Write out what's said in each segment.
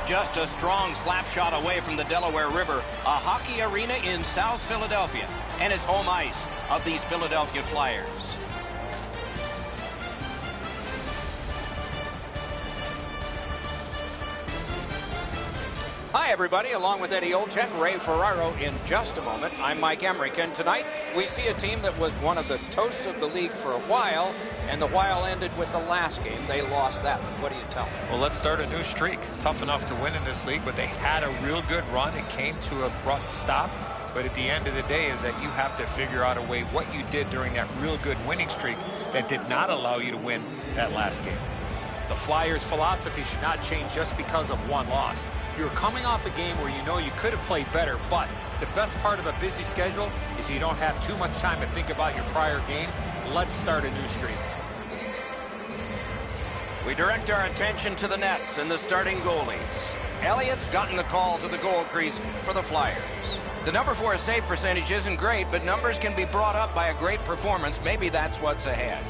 just a strong slap shot away from the Delaware River, a hockey arena in South Philadelphia, and it's home ice of these Philadelphia Flyers. Hi, everybody. Along with Eddie Olczyk, Ray Ferraro in just a moment. I'm Mike Emmerich, and tonight we see a team that was one of the toasts of the league for a while, and the while ended with the last game. They lost that one. What do you tell me? Well, let's start a new streak. Tough enough to win in this league, but they had a real good run. It came to a abrupt stop, but at the end of the day is that you have to figure out a way what you did during that real good winning streak that did not allow you to win that last game. The Flyers' philosophy should not change just because of one loss. You're coming off a game where you know you could have played better, but the best part of a busy schedule is you don't have too much time to think about your prior game. Let's start a new streak. We direct our attention to the nets and the starting goalies. Elliott's gotten the call to the goal crease for the Flyers. The number 4 save percentage isn't great, but numbers can be brought up by a great performance. Maybe that's what's ahead.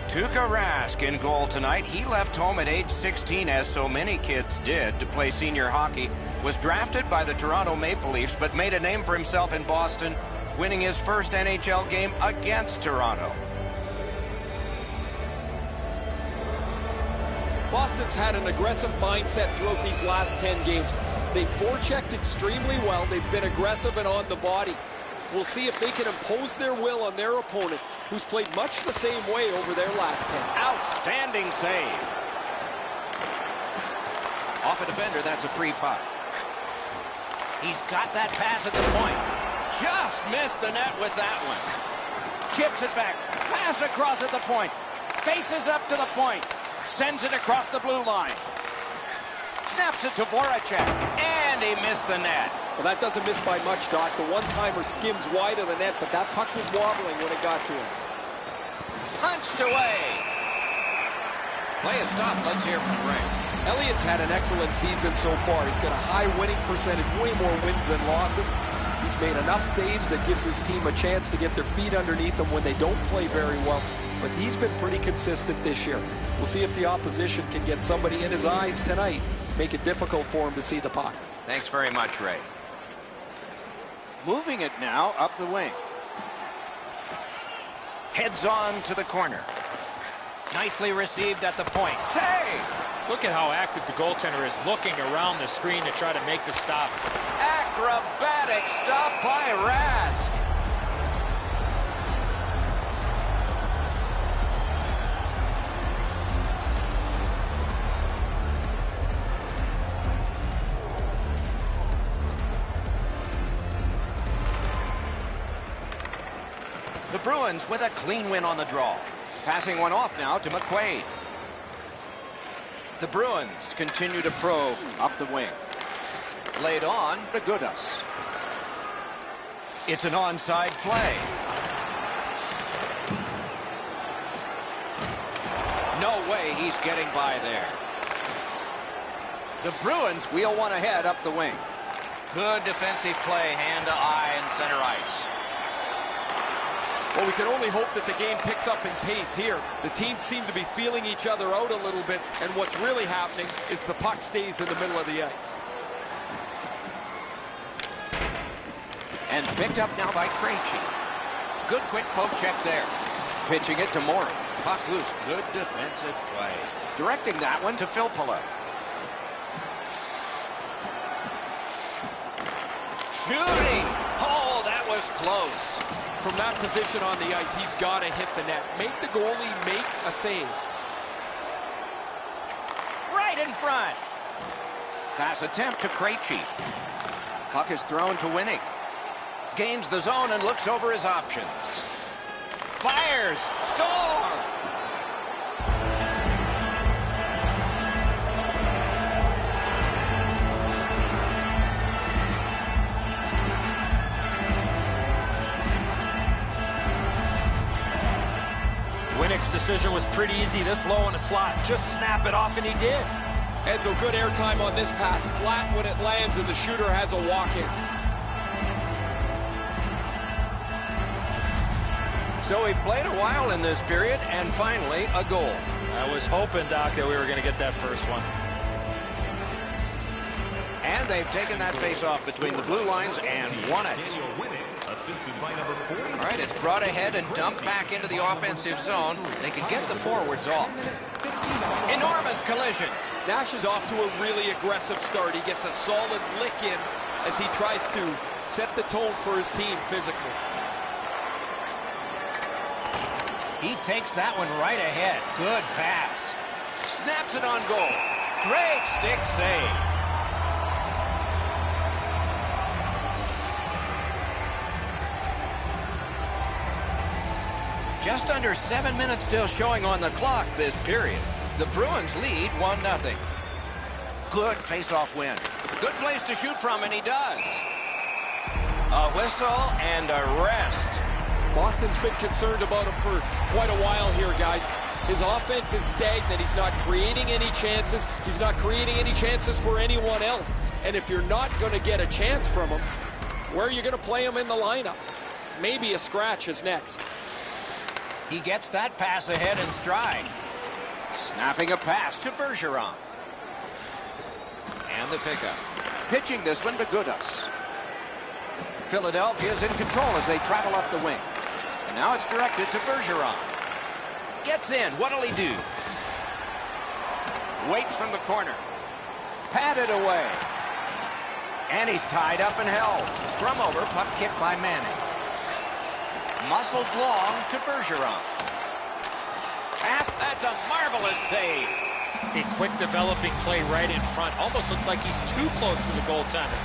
Tuukka Rask in goal tonight. He left home at age 16, as so many kids did, to play senior hockey. Was drafted by the Toronto Maple Leafs, but made a name for himself in Boston, winning his first NHL game against Toronto. Boston's had an aggressive mindset throughout these last 10 games. They've forechecked extremely well. They've been aggressive and on the body. We'll see if they can impose their will on their opponent, who's played much the same way over their last 10. Outstanding save. Off a defender, that's a free puck. He's got that pass at the point. Just missed the net with that one. Chips it back. Pass across at the point. Faces up to the point. Sends it across the blue line. Snaps it to Voracek. And he missed the net. Well, that doesn't miss by much, Doc. The one-timer skims wide of the net, but that puck was wobbling when it got to him. Punched away. Play is stopped. Let's hear from Ray. Elliott's had an excellent season so far. He's got a high winning percentage, way more wins than losses. He's made enough saves that gives his team a chance to get their feet underneath them when they don't play very well. But he's been pretty consistent this year. We'll see if the opposition can get somebody in his eyes tonight, make it difficult for him to see the puck. Thanks very much, Ray. Moving it now up the wing. Heads on to the corner. Nicely received at the point. Hey! Look at how active the goaltender is, looking around the screen to try to make the stop. Acrobatic stop by Rask. The Bruins with a clean win on the draw. Passing one off now to McQuaid. The Bruins continue to probe up the wing. Laid on to Gudas. It's an onside play. No way he's getting by there. The Bruins wheel one ahead up the wing. Good defensive play, hand to eye and center ice. Well, we can only hope that the game picks up in pace here. The teams seem to be feeling each other out a little bit, and what's really happening is the puck stays in the middle of the ice. And picked up now by Krejci. Good quick poke check there. Pitching it to Morey. Puck loose. Good defensive play. Directing that one to Filppula. Shooting. Oh, that was close. From that position on the ice, he's got to hit the net. Make the goalie make a save. Right in front. Pass attempt to Krejci. Puck is thrown to Winnick. Gains the zone and looks over his options. Fires. Score! Winnick's decision was pretty easy this low in the slot. Just snap it off, and he did. Edzo, good airtime on this pass. Flat when it lands, and the shooter has a walk-in. So he played a while in this period, and finally a goal. I was hoping, Doc, that we were going to get that first one. And they've taken that face-off between the blue lines and won it. All right, it's brought ahead and dumped back into the offensive zone. They can get the forwards off. Enormous collision. Nash is off to a really aggressive start. He gets a solid lick in as he tries to set the tone for his team physically. He takes that one right ahead. Good pass. Snaps it on goal. Great stick save. Just under 7 minutes still showing on the clock this period. The Bruins lead 1-0. Good face-off win. Good place to shoot from, and he does. A whistle and a rest. Boston's been concerned about him for quite a while here, guys. His offense is stagnant. He's not creating any chances. He's not creating any chances for anyone else. And if you're not going to get a chance from him, where are you going to play him in the lineup? Maybe a scratch is next. He gets that pass ahead in stride. Snapping a pass to Bergeron. And the pickup. Pitching this one to Gudas. Philadelphia's in control as they travel up the wing. And now it's directed to Bergeron. Gets in. What'll he do? Waits from the corner. Patted away. And he's tied up and held. Scrum over. Puck kicked by Manning. Muscled long to Bergeron. Pass. That's a marvelous save. A quick developing play right in front. Almost looks like he's too close to the goaltender.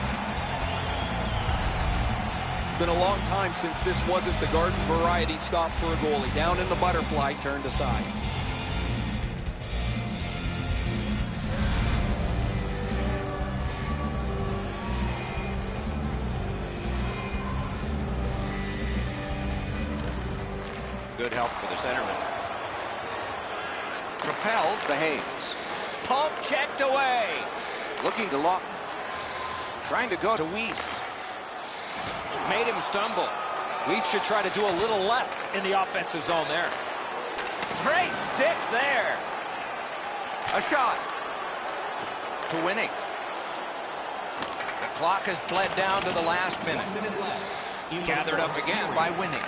Been a long time since this wasn't the garden variety stop for a goalie. Down in the butterfly, turned aside. Good help for the centerman. Propelled to Hayes. Pump checked away. Looking to Lawton. Trying to go to Weiss. Made him stumble. Weiss should try to do a little less in the offensive zone there. Great sticks there. A shot. To Winnick. The clock has bled down to the last minute. Gathered up again by Winnick.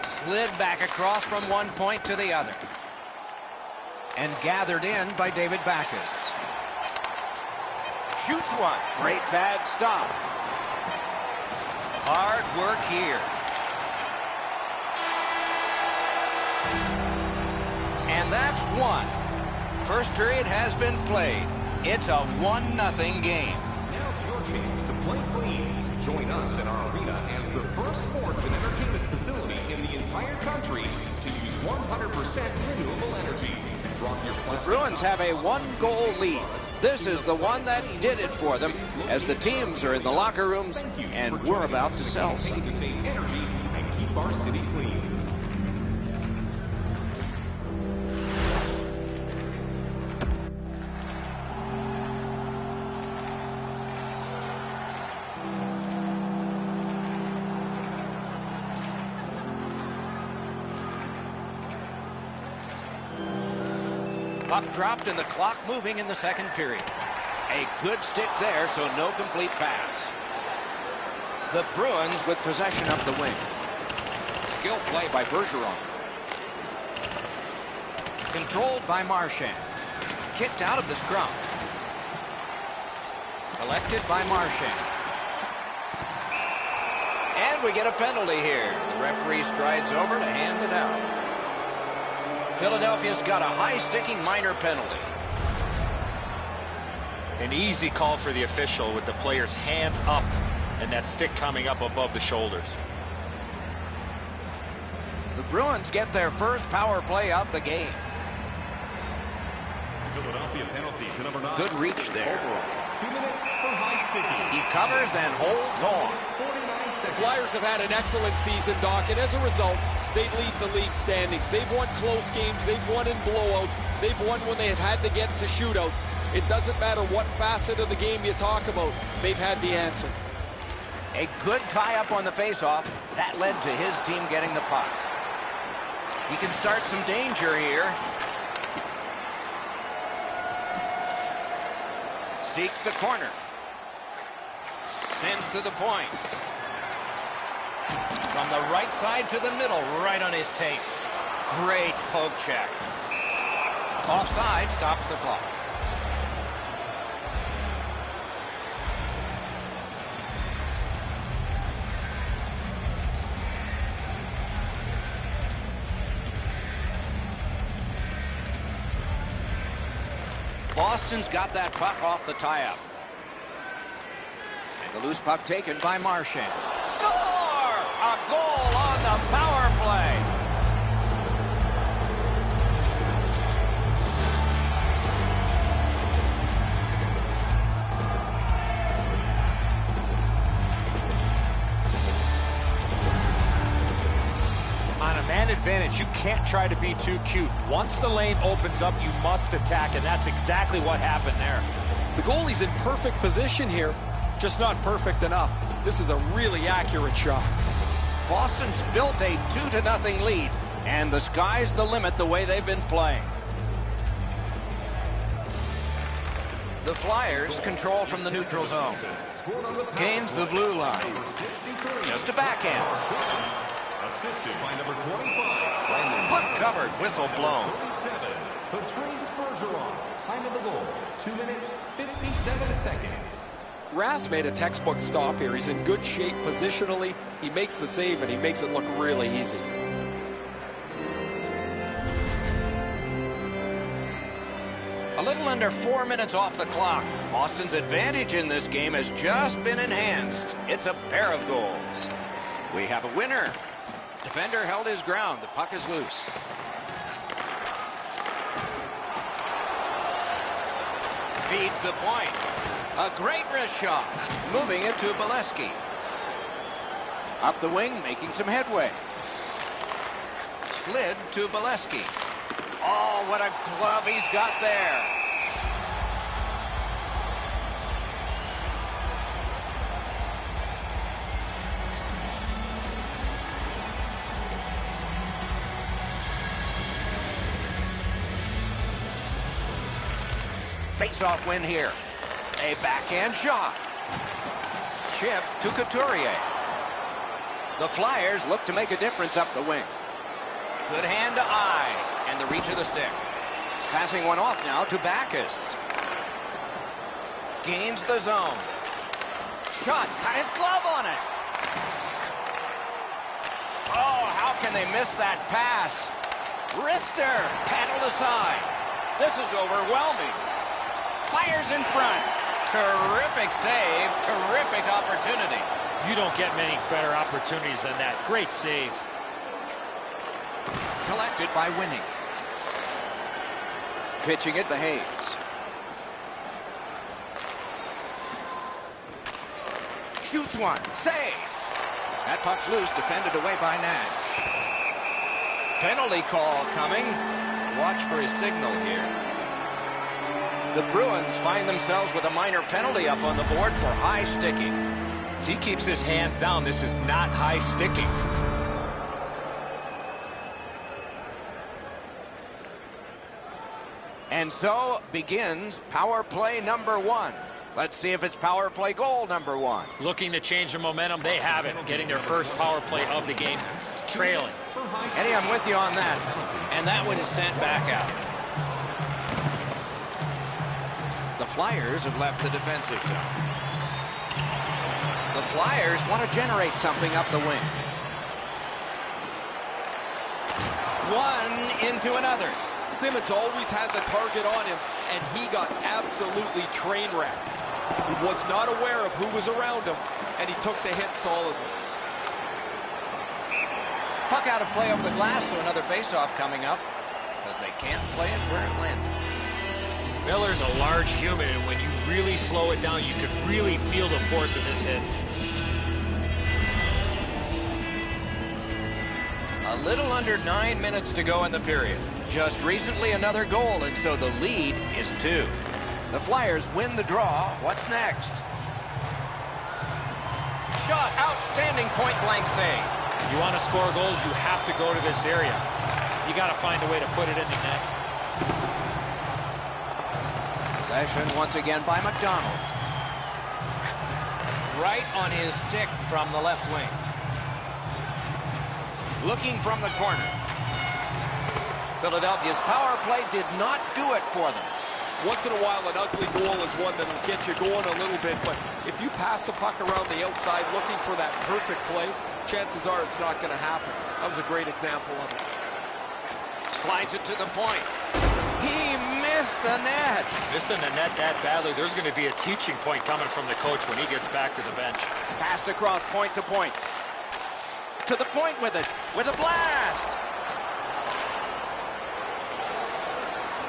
Slid back across from one point to the other. And gathered in by David Backes. Shoots one. Great bad stop. Hard work here. And that's one. First period has been played. It's a 1-0 game. Now's your chance to play clean. Join us in our arena as the first sports and entertainment facility in the entire country to use 100% renewable energy. The Bruins have a 1-goal lead. This is the one that did it for them as the teams are in the locker rooms and we're about to sell some. The same energy and keep our city clean. Puck dropped and the clock moving in the second period. A good stick there, so no complete pass. The Bruins with possession up the wing. Skill play by Bergeron. Controlled by Marchand. Kicked out of the scrum. Collected by Marchand. And we get a penalty here. The referee strides over to hand it out. Philadelphia's got a high-sticking minor penalty. An easy call for the official with the player's hands up and that stick coming up above the shoulders. The Bruins get their first power play of the game. Philadelphia penalty to number 9. Good reach there. 2 minutes for high sticking. He covers and holds on. The Flyers have had an excellent season, Doc, and as a result, they lead the league standings. They've won close games. They've won in blowouts. They've won when they've had to get to shootouts. It doesn't matter what facet of the game you talk about. They've had the answer. A good tie-up on the face-off. That led to his team getting the puck. He can start some danger here. seeks the corner. Sends to the point. From the right side to the middle, right on his tape. Great poke check. Offside stops the clock. Boston's got that puck off the tie-up. And the loose puck taken by Marchand. Score! A goal on the power play. On a man advantage, you can't try to be too cute. Once the lane opens up, you must attack, and that's exactly what happened there. The goalie's in perfect position here, just not perfect enough. This is a really accurate shot. Boston's built a 2-0 lead, and the sky's the limit the way they've been playing. The Flyers control from the neutral zone. Gains the blue line. Just a backhand. Assisted by number 25. Puck covered, whistle blown. 47, Patrice Bergeron. Time of the goal, 2 minutes, 57 seconds. Rath's made a textbook stop here. He's in good shape positionally. He makes the save, and he makes it look really easy. A little under 4 minutes off the clock. Boston's advantage in this game has just been enhanced. It's a pair of goals. We have a winner. Defender held his ground. The puck is loose. Feeds the point. A great wrist shot. Moving it to Bolesky. Up the wing, making some headway. Slid to Bolesky. Oh, what a glove he's got there. Face-off win here. A backhand shot. Chip to Couturier. The Flyers look to make a difference up the wing. Good hand to eye. And the reach of the stick. Passing one off now to Backus. Gains the zone. Shot. Got his glove on it. Oh, how can they miss that pass? Wrister paddled aside. This is overwhelming. Fires in front. Terrific save. Terrific opportunity. You don't get many better opportunities than that. Great save. Collected by Winning. Pitching it, Hayes. Shoots one. Save. That puck's loose, defended away by Nash. Penalty call coming. Watch for his signal here. The Bruins find themselves with a minor penalty up on the board for high sticking. If he keeps his hands down, this is not high sticking. And so begins power play number 1. Let's see if it's power play goal number 1. Looking to change the momentum. They have it. Getting their first power play of the game. Trailing. Eddie, I'm with you on that. And that one is sent back out. The Flyers have left the defensive zone. The Flyers want to generate something up the wing. One into another. Simmons always has a target on him, and he got absolutely train wrecked. He was not aware of who was around him, and he took the hit solidly. Puck out of play over the glass, so another faceoff coming up because they can't play it where it landed. Miller's a large human, and when you really slow it down, you could really feel the force of this hit. A little under 9 minutes to go in the period. Just recently another goal, and so the lead is 2. The Flyers win the draw. What's next? Shot, outstanding point-blank save. You want to score goals, you have to go to this area. You got to find a way to put it in the net. Possession once again by McDonald. Right on his stick from the left wing. Looking from the corner. Philadelphia's power play did not do it for them. Once in a while, an ugly goal is one that'll get you going a little bit, but if you pass the puck around the outside looking for that perfect play, chances are it's not going to happen. That was a great example of it. Slides it to the point. He missed the net. Missing the net that badly, there's going to be a teaching point coming from the coach when he gets back to the bench. Passed across point to point. To the point with it. With a blast.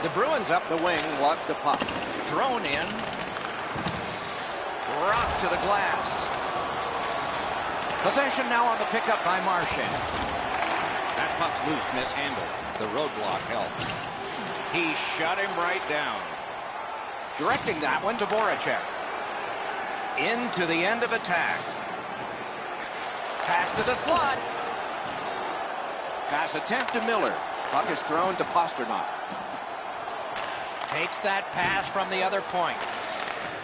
The Bruins up the wing, want the puck. Thrown in. Rocked to the glass. Possession now on the pickup by Marchand. That puck's loose, mishandled. The roadblock helped. He shut him right down. Directing that one to Voracek. Into the end of attack. Pass to the slot. Pass attempt to Miller. Puck is thrown to Pastrnak. Takes that pass from the other point.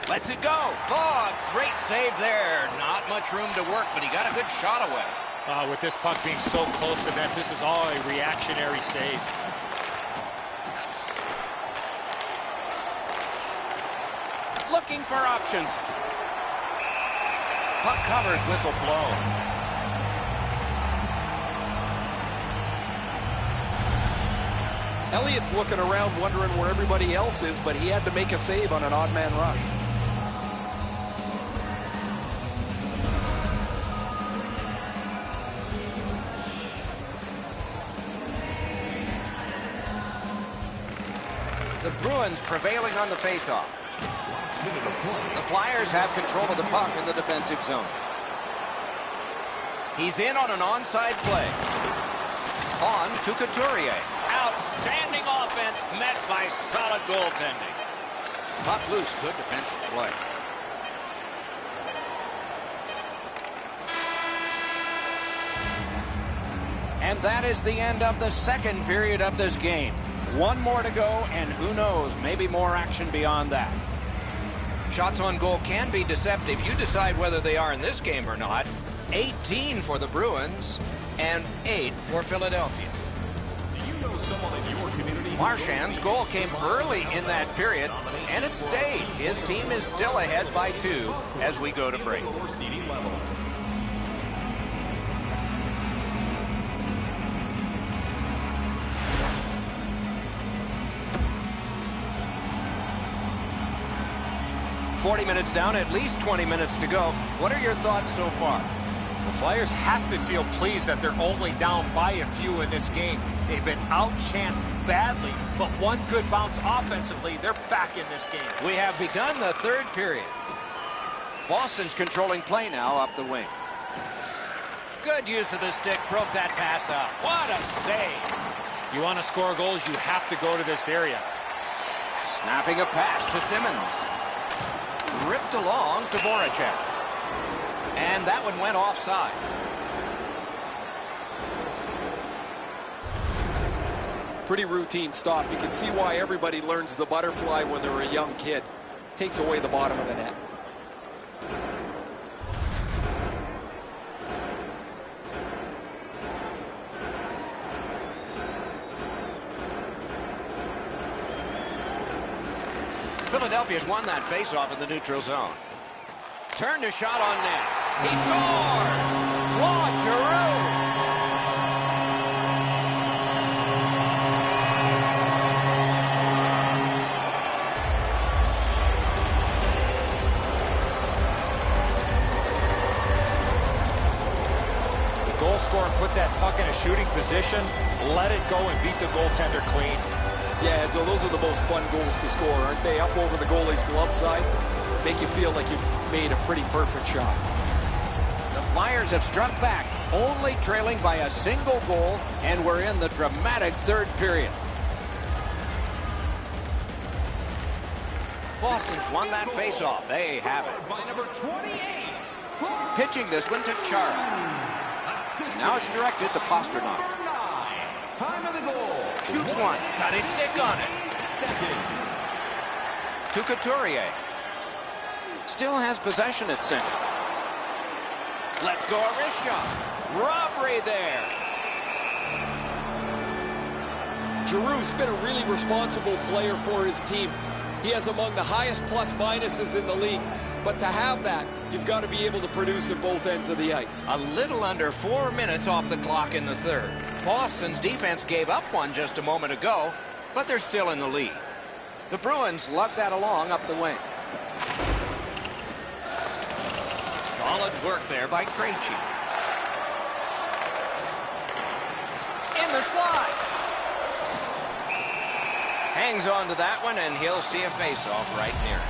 Lets it go. Oh, great save there. Not much room to work, but he got a good shot away. With this puck being so close to net, this is all a reactionary save. Looking for options. Puck covered, whistle blown. Elliott's looking around wondering where everybody else is, but he had to make a save on an odd man rush. The Bruins prevailing on the faceoff. The Flyers have control of the puck in the defensive zone. He's in on an onside play. On to Couturier. Outstanding offense met by solid goaltending. Puck loose, good defensive play. And that is the end of the second period of this game. One more to go, and who knows, maybe more action beyond that. Shots on goal can be deceptive. You decide whether they are in this game or not. 18 for the Bruins and 8 for Philadelphia. Marchand's goal came early in that period, and it stayed. His team is still ahead by 2 as we go to break. "40 minutes down, at least 20 minutes to go." What are your thoughts so far? The Flyers have to feel pleased that they're only down by a few in this game. They've been outchanced badly, but one good bounce offensively, they're back in this game. We have begun the third period. Boston's controlling play now up the wing. Good use of the stick, broke that pass out. What a save. You want to score goals, you have to go to this area. Snapping a pass to Simmons. Ripped along to Voracek. And that one went offside. Pretty routine stop. You can see why everybody learns the butterfly when they're a young kid. Takes away the bottom of the net. Philadelphia's won that faceoff in the neutral zone. Turned a shot on net. He scores! Claude Giroux! The goal scorer put that puck in a shooting position, let it go and beat the goaltender clean. Yeah, so those are the most fun goals to score, aren't they? Up over the goalie's glove side. Make you feel like you've made a pretty perfect shot. The Flyers have struck back, only trailing by a single goal, and we're in the dramatic third period. Boston's won that faceoff. They have it. By number 28. Pitching this one to Chara. Now it's directed to Pastrnak. Time of the goal. Shoots one. Got his stick on it. To Couturier. Still has possession at center. Let's go a wrist shot. Robbery there. Giroux's been a really responsible player for his team. He has among the highest plus-minuses in the league. But to have that, you've got to be able to produce at both ends of the ice. A little under 4 minutes off the clock in the third. Boston's defense gave up one just a moment ago, but they're still in the lead. The Bruins lug that along up the wing. Solid work there by Krejci. In the slide. Hangs on to that one, and he'll see a face-off right near it.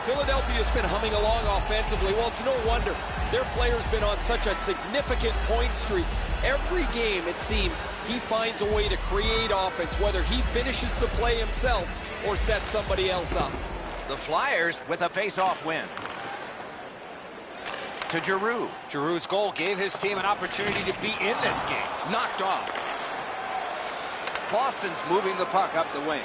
Philadelphia's been humming along offensively. Well, it's no wonder. Their player's been on such a significant point streak. Every game, it seems, he finds a way to create offense, whether he finishes the play himself or sets somebody else up. The Flyers with a face-off win. To Giroux. Giroux's goal gave his team an opportunity to be in this game. Knocked off. Boston's moving the puck up the wing.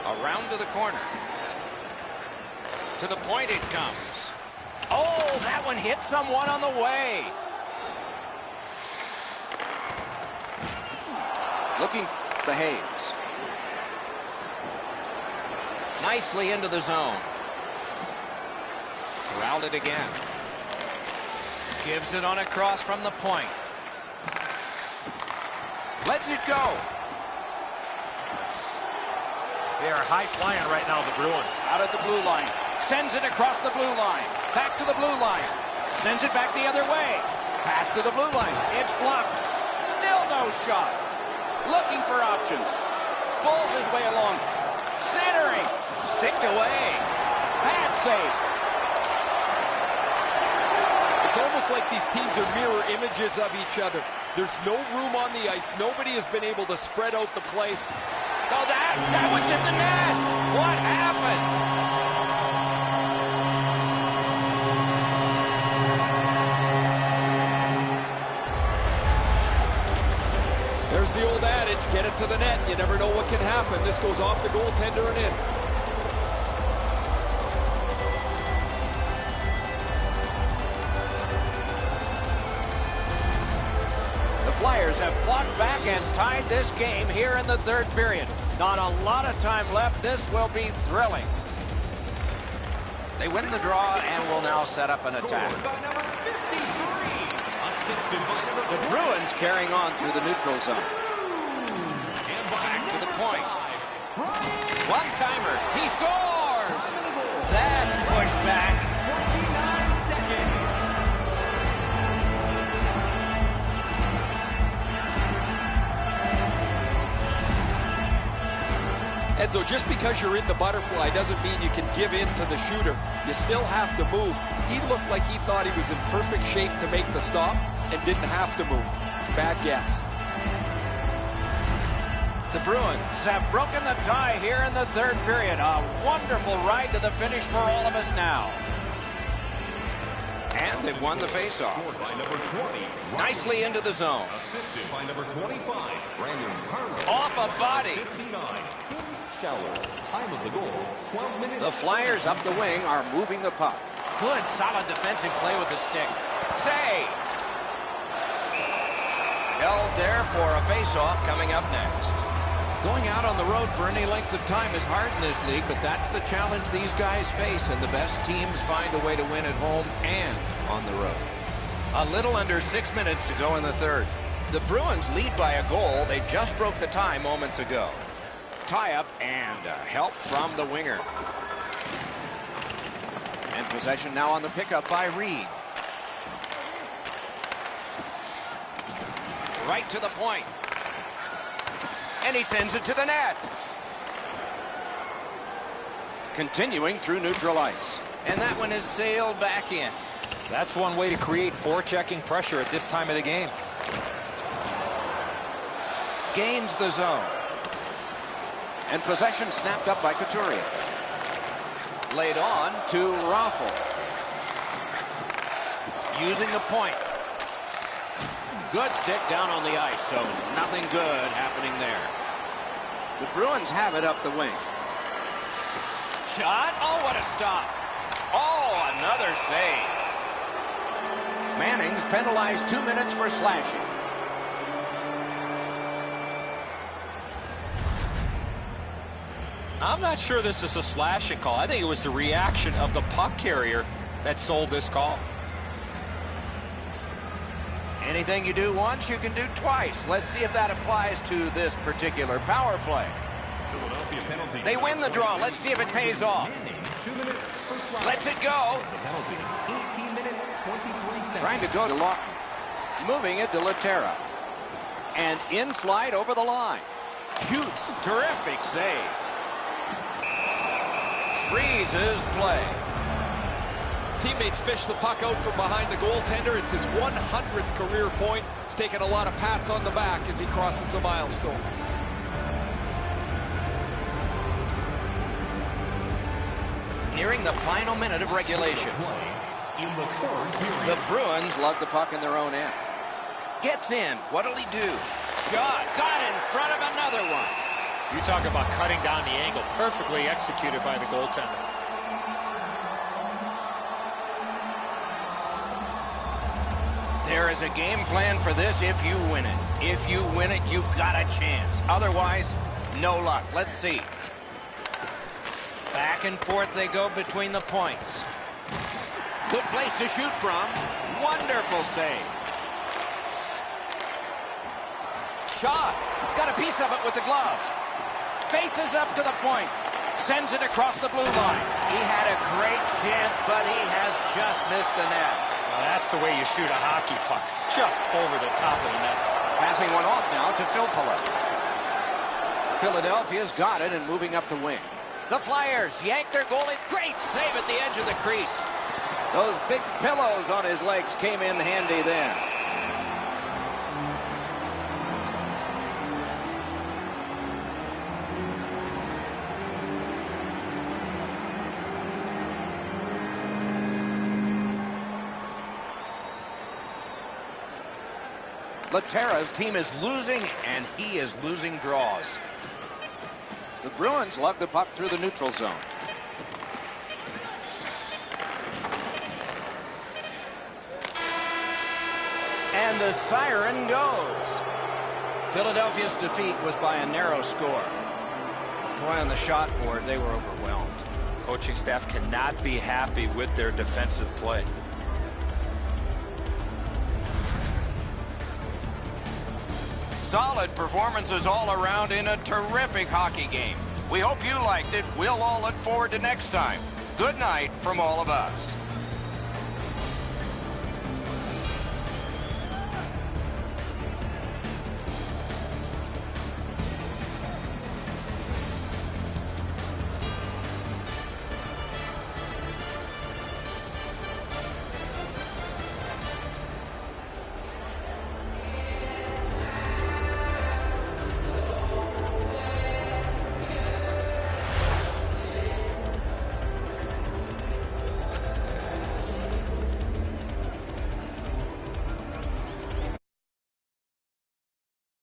Around to the corner. To the point it comes. Oh, that one hit someone on the way. Looking behaves. Nicely into the zone. Corralled it again. Gives it on a cross from the point. Lets it go. They are high-flying right now, the Bruins. Out at the blue line. Sends it across the blue line. Back to the blue line. Sends it back the other way. Pass to the blue line. It's blocked. Still no shot. Looking for options. Pulls his way along. Centering. Sticked away. Bad save. It's almost like these teams are mirror images of each other. There's no room on the ice. Nobody has been able to spread out the play. Oh, that was in the net. What happened? There's the old adage, get it to the net. You never know what can happen. This goes off the goaltender and in. Flyers have fought back and tied this game here in the third period. Not a lot of time left. This will be thrilling. They win the draw and will now set up an attack. The Bruins carrying on through the neutral zone. Back to the point. One-timer. He scores! That's pushed back. And so just because you're in the butterfly doesn't mean you can give in to the shooter. You still have to move. He looked like he thought he was in perfect shape to make the stop and didn't have to move. Bad guess. The Bruins have broken the tie here in the third period. A wonderful ride to the finish for all of us now. And they've won the faceoff. Nicely into the zone. Assisted by number 25, Brandon Carlo. Off a body. 59. Time of the goal, 12 minutes. The Flyers up the wing are moving the puck. Good, solid defensive play with the stick. Save. Held there for a face-off coming up next. Going out on the road for any length of time is hard in this league, but that's the challenge these guys face, and the best teams find a way to win at home and on the road. A little under 6 minutes to go in the third. The Bruins lead by a goal. They just broke the tie moments ago. Tie-up and help from the winger. And possession now on the pickup by Reed. Right to the point. And he sends it to the net. Continuing through neutral ice. And that one is sailed back in. That's one way to create forechecking pressure at this time of the game. Gains the zone. And possession snapped up by Couturier. Laid on to Raffle. Using the point. Good stick down on the ice, so nothing good happening there. The Bruins have it up the wing. Shot. Oh, what a stop. Oh, another save. Manning's penalized 2 minutes for slashing. I'm not sure this is a slashing call. I think it was the reaction of the puck carrier that sold this call. Anything you do once, you can do twice. Let's see if that applies to this particular power play. Philadelphia penalty. They win the draw. Let's see if it pays off. 2 minutes for slashing. Lets it go. The penalty, 18 minutes, 23 seconds. Trying to go to Lawton. Moving it to Laterra. And in flight over the line. Shoots. Terrific save. Freezes play. Teammates fish the puck out from behind the goaltender. It's his 100th career point. He's taking a lot of pats on the back as he crosses the milestone. Nearing the final minute of regulation. In the third period. The Bruins lug the puck in their own end. Gets in. What'll he do? Shot. Got in front of another one. You talk about cutting down the angle. Perfectly executed by the goaltender. There is a game plan for this if you win it. If you win it, you got a chance. Otherwise, no luck. Let's see. Back and forth they go between the points. Good place to shoot from. Wonderful save. Shot. Got a piece of it with the glove. Faces up to the point. Sends it across the blue line. He had a great chance, but he has just missed the net. Well, that's the way you shoot a hockey puck. Just over the top of the net. Passing one off now to Philpilla. Philadelphia's got it and moving up the wing. The Flyers yank their goalie. Great save at the edge of the crease. Those big pillows on his legs came in handy then. Laterra's team is losing, and he is losing draws. The Bruins lug the puck through the neutral zone. And the siren goes. Philadelphia's defeat was by a narrow score. Boy, on the shot board, they were overwhelmed. Coaching staff cannot be happy with their defensive play. Solid performances all around in a terrific hockey game. We hope you liked it. We'll all look forward to next time. Good night from all of us.